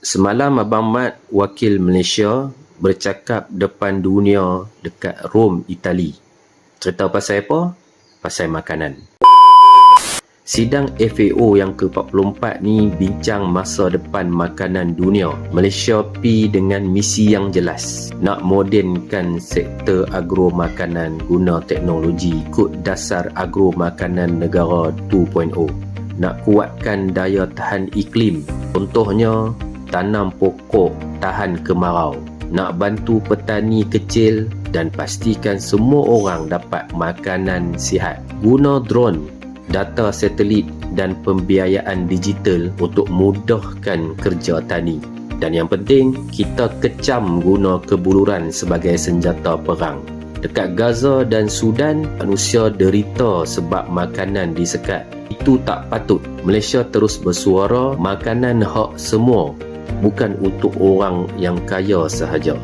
Semalam Abang Mat, wakil Malaysia, bercakap depan dunia dekat Rom, Itali. Cerita pasal apa? Pasal makanan. Sidang FAO yang ke-44 ni bincang masa depan makanan dunia. Malaysia pi dengan misi yang jelas. Nak modernkan sektor agro makanan guna teknologi ikut dasar agro makanan negara 2.0. Nak kuatkan daya tahan iklim. Contohnya, tanam pokok tahan kemarau. Nak bantu petani kecil dan pastikan semua orang dapat makanan sihat. Guna drone, data satelit dan pembiayaan digital untuk mudahkan kerja tani. Dan yang penting, kita kecam guna kebuluran sebagai senjata perang. Dekat Gaza dan Sudan, manusia derita sebab makanan disekat. Itu tak patut. Malaysia terus bersuara, makanan hak semua, bukan untuk orang yang kaya sahaja.